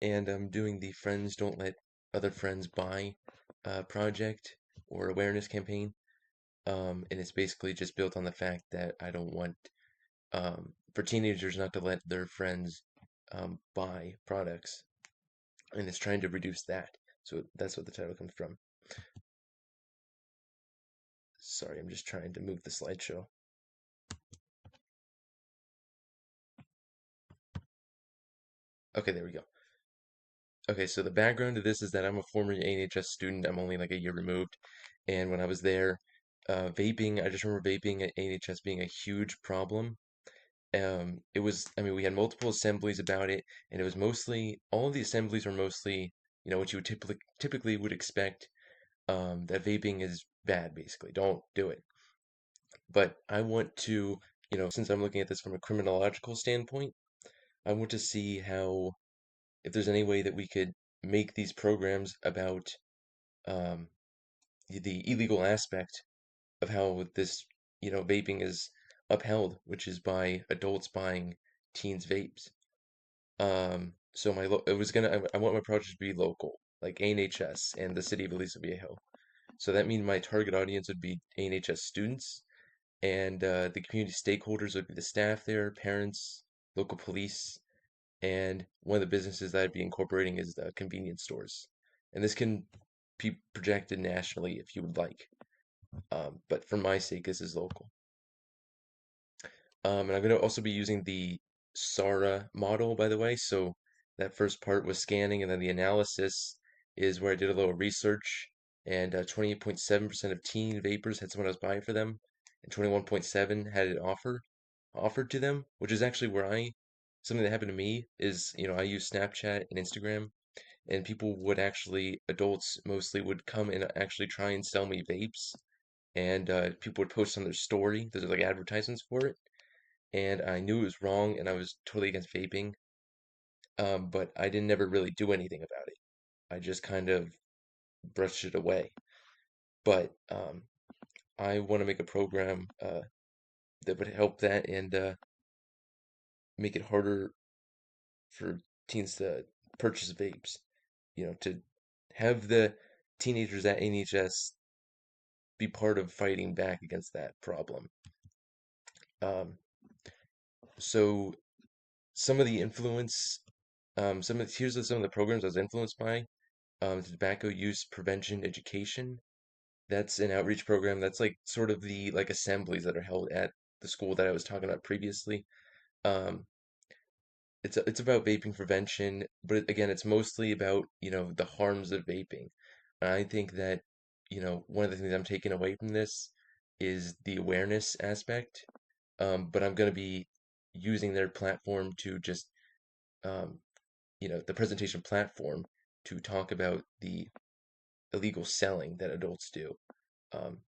and I'm doing the Friends Don't Let Other Friends Buy project or awareness campaign. And it's basically just built on the fact that I don't want for teenagers not to let their friends buy products, and it's trying to reduce that. So that's what the title comes from. Sorry, I'm just trying to move the slideshow. Okay, there we go. Okay, so the background to this is that I'm a former AHS student. I'm only like a year removed. And when I was there, vaping, I just remember vaping at AHS being a huge problem. I mean, we had multiple assemblies about it, and it was mostly, all of the assemblies were mostly, what you would typically would expect, that vaping is bad, basically. Don't do it. But I want to, since I'm looking at this from a criminological standpoint, I want to see how, if there's any way that we could make these programs about um, the illegal aspect of how this, vaping is upheld, which is by adults buying teens' vapes. So I want my project to be local, like ANHS and the city of Aliso Viejo. So that means my target audience would be ANHS students, and the community stakeholders would be the staff there, parents, local police, and one of the businesses that I'd be incorporating is the convenience stores. And this can be projected nationally if you would like. But for my sake, this is local. And I'm going to also be using the SARA model, by the way. So that first part was scanning, and then the analysis is where I did a little research. And 28.7% of teen vapors had someone else buy it for them, and 21.7 had it offered to them, which is actually where something that happened to me is, I use Snapchat and Instagram, and people would actually, adults mostly, would come and actually try and sell me vapes, and people would post on their story. There's like advertisements for it, and I knew it was wrong, and I was totally against vaping. But I didn't never really do anything about it. I just kind of brushed it away. But I want to make a program that would help that and make it harder for teens to purchase vapes. To have the teenagers at NHS be part of fighting back against that problem. Um, so some of the influence, some of the programs I was influenced by. Tobacco use prevention education. That's an outreach program. That's like sort of the like assemblies that are held at the school that I was talking about previously. Um, it's about vaping prevention, but again, it's mostly about, the harms of vaping. And I think that, one of the things I'm taking away from this is the awareness aspect. But I'm going to be using their platform to just, um, the presentation platform to talk about the illegal selling that adults do. Um,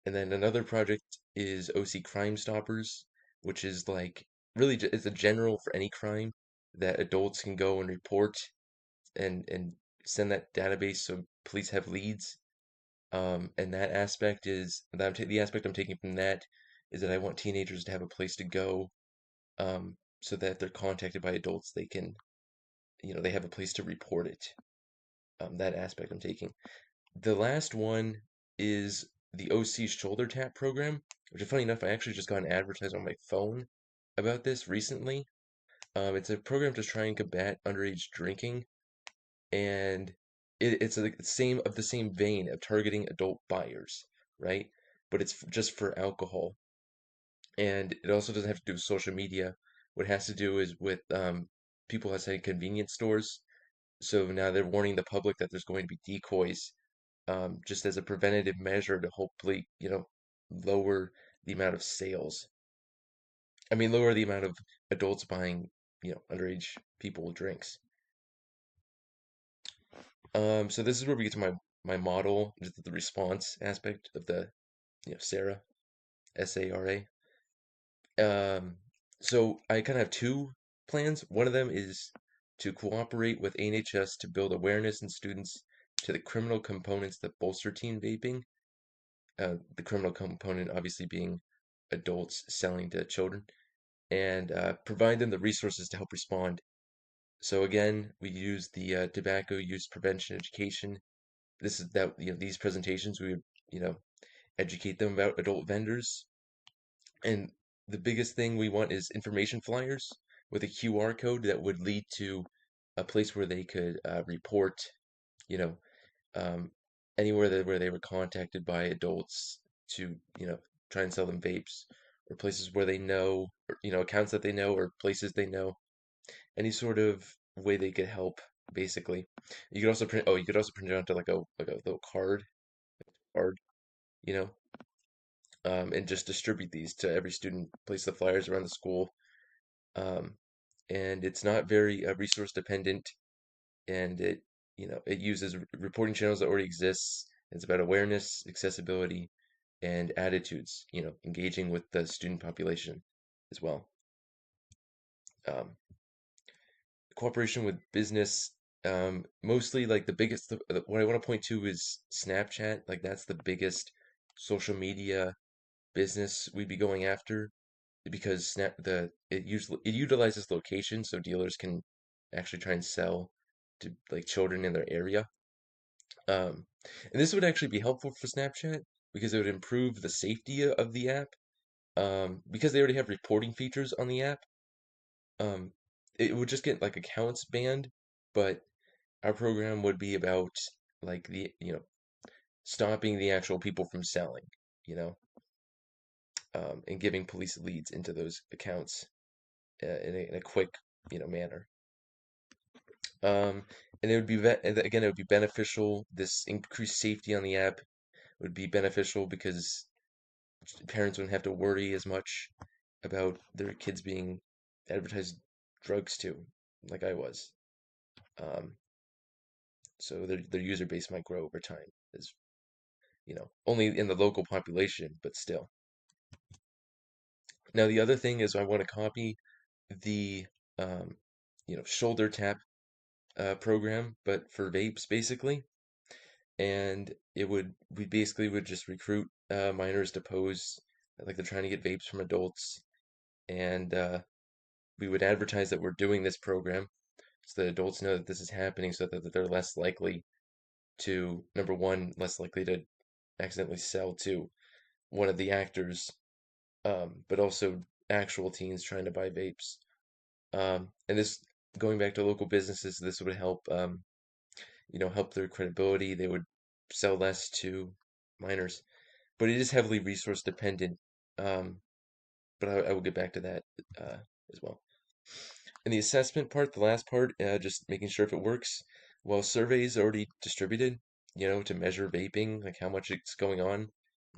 and then another project is OC Crime Stoppers, which is like really it's a general for any crime that adults can go and report and send that database so police have leads. And that aspect is the aspect I'm taking from that is that I want teenagers to have a place to go, so that if they're contacted by adults, they can, they have a place to report it. That aspect I'm taking. The last one is the OC shoulder tap program, which is funny enough, I actually just got an advertisement on my phone about this recently. It's a program to try and combat underage drinking, and it's like the same vein of targeting adult buyers, right? But it's just for alcohol, and it also doesn't have to do with social media. What it has to do is with people that say convenience stores. So now they're warning the public that there's going to be decoys, just as a preventative measure to hopefully, lower the amount of sales. I mean, lower the amount of adults buying, underage people drinks. So this is where we get to my model, just the response aspect of the, Sarah, SARA. So I kind of have two plans. One of them is to cooperate with ANHS to build awareness in students to the criminal components that bolster teen vaping. The criminal component obviously being adults selling to children, and provide them the resources to help respond. So again, we use the tobacco use prevention education. This is that these presentations we would educate them about adult vendors. And the biggest thing we want is information flyers with a QR code that would lead to a place where they could report, you know, um, anywhere where they were contacted by adults to, try and sell them vapes, or places where they know, or, accounts that they know, or places they know, any sort of way they could help, basically. You could also print it onto like a little card, you know, and just distribute these to every student, place the flyers around the school. Um, and it's not very resource dependent, and it uses reporting channels that already exists. It's about awareness, accessibility, and attitudes, engaging with the student population as well. Um, Cooperation with business, mostly like what I want to point to is Snapchat. Like that's the biggest social media business we'd be going after, because it utilizes location so dealers can actually try and sell to like children in their area. Um, and this would actually be helpful for Snapchat because it would improve the safety of the app. Because they already have reporting features on the app. Um, it would just get like accounts banned, but our program would be about like stopping the actual people from selling, you know, and giving police leads into those accounts in a quick, manner. Um, and it would and again, it would be beneficial. This increased safety on the app would be beneficial because parents wouldn't have to worry as much about their kids being advertised drugs to, like I was. Um, so their user base might grow over time, as only in the local population, but still. Now the other thing is I want to copy the um, shoulder tap program, but for vapes basically. And we basically would just recruit minors to pose like they're trying to get vapes from adults, and we would advertise that we're doing this program so that adults know that this is happening, so that they're less likely to, number one, less likely to accidentally sell to one of the actors, but also actual teens trying to buy vapes. And this, going back to local businesses, this would help, help their credibility. They would sell less to minors, but it is heavily resource dependent. Um, but I will get back to that as well. And the assessment part, the last part, just making sure if it works. Well, surveys already distributed, to measure vaping, like how much it's going on.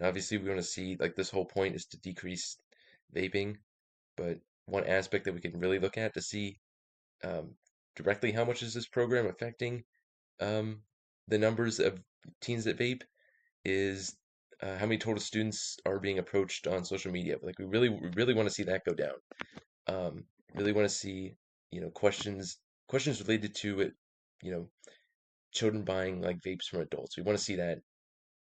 Obviously, we want to see, like, this whole point is to decrease vaping, but one aspect that we can really look at to see um, directly how much is this program affecting um, the numbers of teens that vape is how many total students are being approached on social media. Like we really want to see that go down. Um, really want to see, questions related to it, you know, children buying like vapes from adults. We want to see that.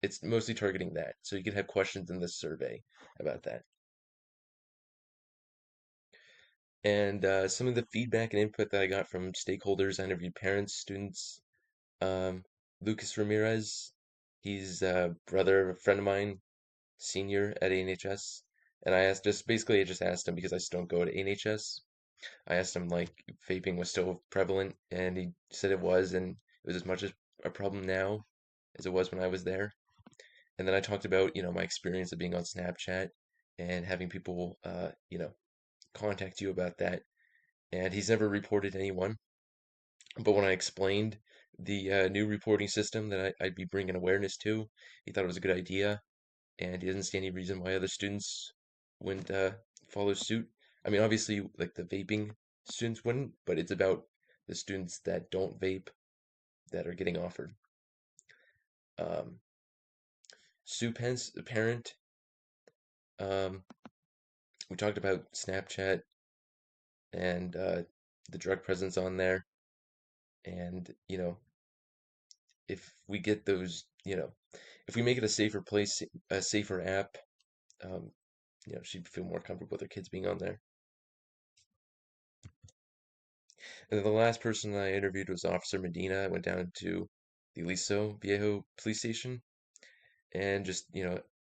It's mostly targeting that. So you can have questions in this survey about that. And some of the feedback and input that I got from stakeholders, I interviewed parents, students. Um, Lucas Ramirez, he's a brother of a friend of mine, senior at ANHS. And I just asked him because I still don't go to ANHS. I asked him like if vaping was still prevalent, and he said it was, and it was as much as a problem now as it was when I was there. And then I talked about, my experience of being on Snapchat and having people, contact you about that. And he's never reported anyone. But when I explained the new reporting system that I'd be bringing awareness to, he thought it was a good idea, and he doesn't see any reason why other students wouldn't follow suit. I mean, obviously, like the vaping students wouldn't, but it's about the students that don't vape that are getting offered. Um, Sue Pence, the parent, um, we talked about Snapchat and the drug presence on there, and if we get those, if we make it a safer place, a safer app, um, she'd feel more comfortable with her kids being on there. And then the last person I interviewed was Officer Medina. I went down to the Liso Viejo police station and just,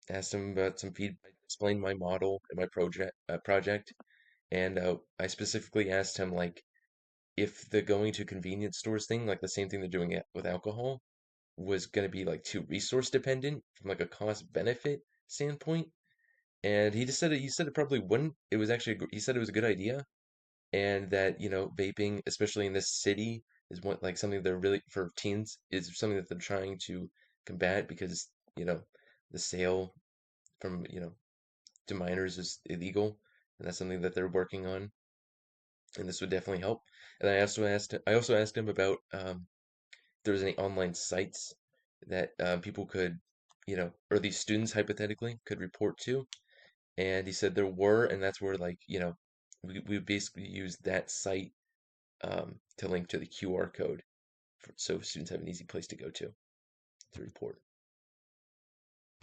asked him about some feedback, explained my model and my project. And I specifically asked him, like, if the going to convenience stores thing, like the same thing they're doing with alcohol, was going to be like too resource dependent from like a cost benefit standpoint. And he said it probably wouldn't. It was actually he said it was a good idea, and that vaping, especially in this city, is one like something they're really for teens is something that they're trying to combat because you know the sale from to minors is illegal, and that's something that they're working on, and this would definitely help. And I also asked him about if there was any online sites that people could, or these students hypothetically could report to, and he said there were, and that's where like we basically use that site to link to the QR code so students have an easy place to go to report.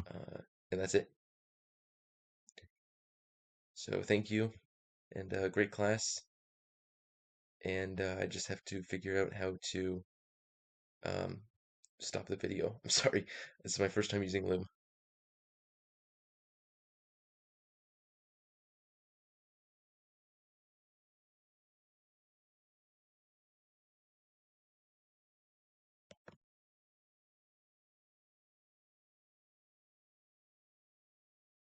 Uh, and that's it. So thank you, and great class. And I just have to figure out how to um, stop the video. I'm sorry, this is my first time using Loom.